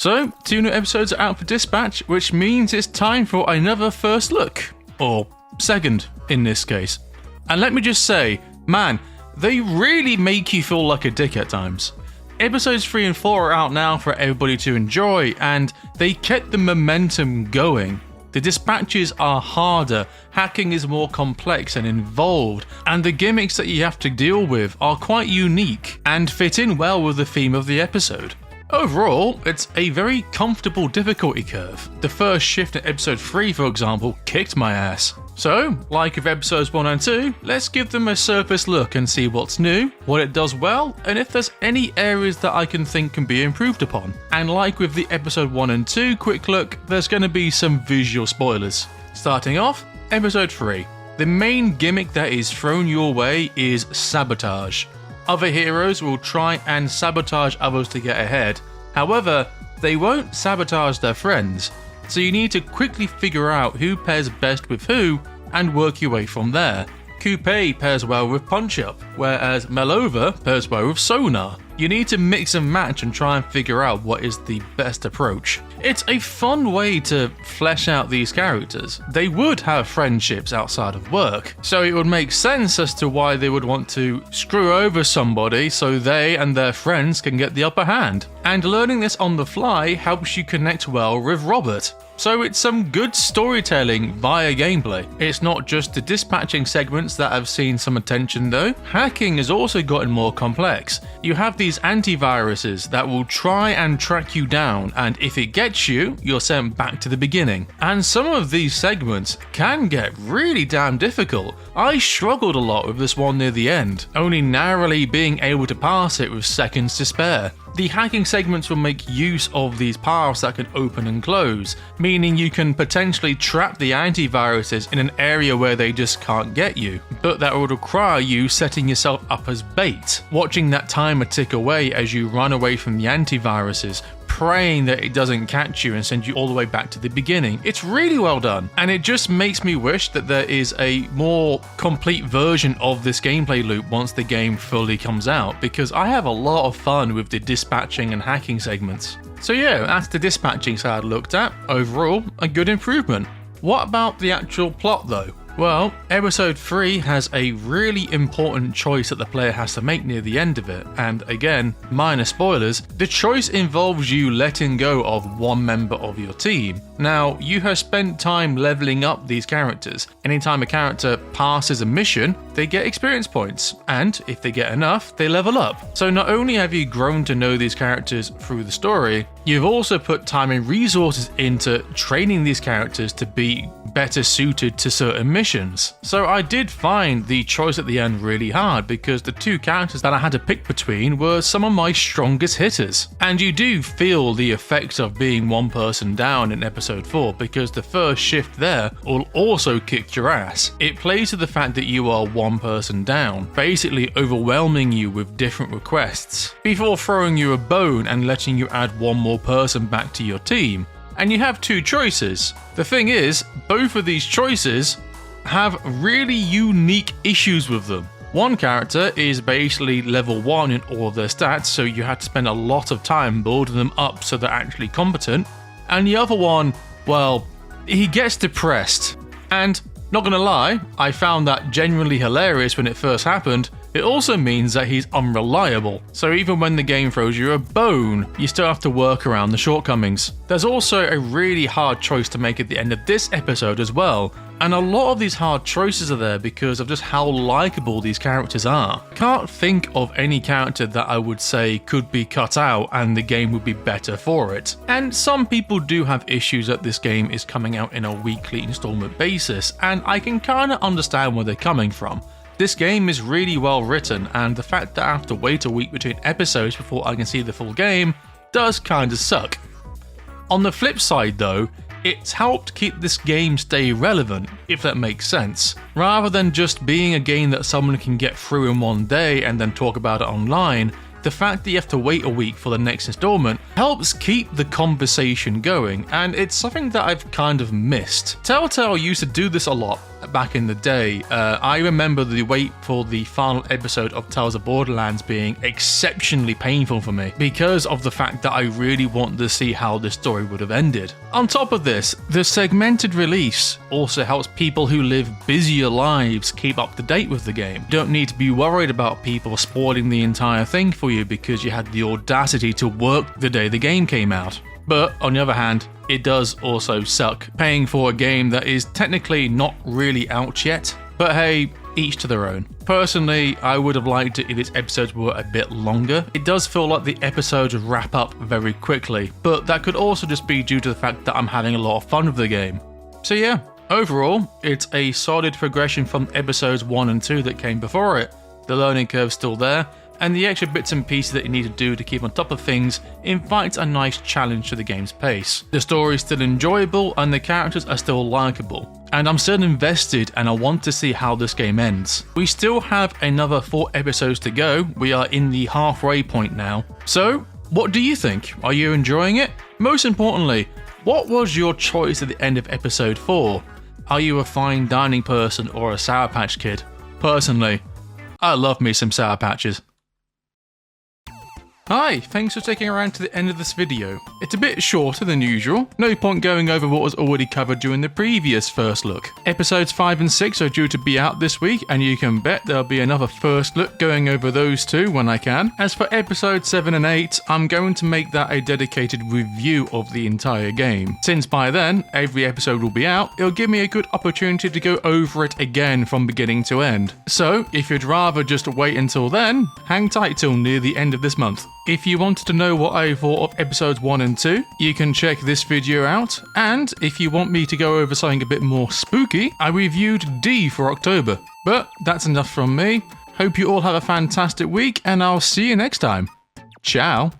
So, 2 new episodes are out for dispatch, which means it's time for another first look. Or second, in this case. And let me just say, man, they really make you feel like a dick at times. Episodes 3 and 4 are out now for everybody to enjoy, and they kept the momentum going. The dispatches are harder, hacking is more complex and involved, and the gimmicks that you have to deal with are quite unique and fit in well with the theme of the episode. Overall, it's a very comfortable difficulty curve. The first shift in episode 3, for example, kicked my ass. So, like with episodes 1 and 2, let's give them a surface look and see what's new, what it does well, and if there's any areas that I can think can be improved upon. And like with the episode 1 and 2 quick look, there's going to be some visual spoilers. Starting off, episode 3. The main gimmick that is thrown your way is sabotage. Other heroes will try and sabotage others to get ahead. However, they won't sabotage their friends. So you need to quickly figure out who pairs best with who and work your way from there. Coupe pairs well with Punch Up, whereas Melova pairs well with Sonar. You need to mix and match and try and figure out what is the best approach. It's a fun way to flesh out these characters. They would have friendships outside of work, so it would make sense as to why they would want to screw over somebody so they and their friends can get the upper hand. And learning this on the fly helps you connect well with Robert. So it's some good storytelling via gameplay. It's not just the dispatching segments that have seen some attention though. Hacking has also gotten more complex. You have these antiviruses that will try and track you down, and if it gets you, you're sent back to the beginning. And some of these segments can get really damn difficult. I struggled a lot with this one near the end, only narrowly being able to pass it with seconds to spare. The hacking segments will make use of these paths that can open and close, meaning you can potentially trap the antiviruses in an area where they just can't get you, but that would require you setting yourself up as bait, watching that timer tick away as you run away from the antiviruses, praying that it doesn't catch you and send you all the way back to the beginning. It's really well done, and it just makes me wish that there is a more complete version of this gameplay loop once the game fully comes out, because I have a lot of fun with the dispatching and hacking segments. So yeah, that's the dispatching side looked at. Overall, a good improvement. What about the actual plot though? Well, episode 3 has a really important choice that the player has to make near the end of it, and again, minor spoilers, the choice involves you letting go of one member of your team. Now, you have spent time leveling up these characters. Anytime a character passes a mission, they get experience points, and if they get enough, they level up. So not only have you grown to know these characters through the story, you've also put time and resources into training these characters to be better suited to certain missions. So I did find the choice at the end really hard, because the two characters that I had to pick between were some of my strongest hitters. And you do feel the effect of being one person down in episode 4, because the first shift there will also kick your ass. It plays to the fact that you are one person down, basically overwhelming you with different requests, before throwing you a bone and letting you add one more person back to your team. And you have two choices. The thing is, both of these choices have really unique issues with them. One character is basically level 1 in all of their stats, so you have to spend a lot of time building them up so they're actually competent. And the other one, well, he gets depressed. And not gonna lie, I found that genuinely hilarious when it first happened. It also means that he's unreliable, so even when the game throws you a bone, you still have to work around the shortcomings. There's also a really hard choice to make at the end of this episode as well, and a lot of these hard choices are there because of just how likable these characters are. Can't think of any character that I would say could be cut out and the game would be better for it. And some people do have issues that this game is coming out in a weekly installment basis, and I can kinda understand where they're coming from. This game is really well written, and the fact that I have to wait a week between episodes before I can see the full game does kinda suck. On the flip side though, it's helped keep this game stay relevant, if that makes sense. Rather than just being a game that someone can get through in one day and then talk about it online, the fact that you have to wait a week for the next installment helps keep the conversation going, and it's something that I've kind of missed. Telltale used to do this a lot, back in the day, I remember the wait for the final episode of Tales of Borderlands being exceptionally painful for me because of the fact that I really wanted to see how this story would have ended. On top of this, the segmented release also helps people who live busier lives keep up to date with the game. Don't need to be worried about people spoiling the entire thing for you because you had the audacity to work the day the game came out. But on the other hand, it does also suck paying for a game that is technically not really out yet. But hey, each to their own. Personally, I would have liked it if its episodes were a bit longer. It does feel like the episodes wrap up very quickly, but that could also just be due to the fact that I'm having a lot of fun with the game. So yeah, overall, it's a solid progression from episodes 1 and 2 that came before it. The learning curve's still there, and the extra bits and pieces that you need to do to keep on top of things invites a nice challenge to the game's pace. The story is still enjoyable and the characters are still likeable, and I'm still invested and I want to see how this game ends. We still have another 4 episodes to go. We are in the halfway point now. So, what do you think? Are you enjoying it? Most importantly, what was your choice at the end of episode 4? Are you a fine dining person or a Sour Patch Kid? Personally, I love me some Sour Patches. Hi, thanks for sticking around to the end of this video. It's a bit shorter than usual, no point going over what was already covered during the previous first look. Episodes 5 and 6 are due to be out this week, and you can bet there'll be another first look going over those two when I can. As for episodes 7 and 8, I'm going to make that a dedicated review of the entire game. Since by then, every episode will be out, it'll give me a good opportunity to go over it again from beginning to end. So, if you'd rather just wait until then, hang tight till near the end of this month. If you wanted to know what I thought of episodes 1 and 2, you can check this video out, and if you want me to go over something a bit more spooky, I reviewed D for October. But that's enough from me. Hope you all have a fantastic week, and I'll see you next time. Ciao.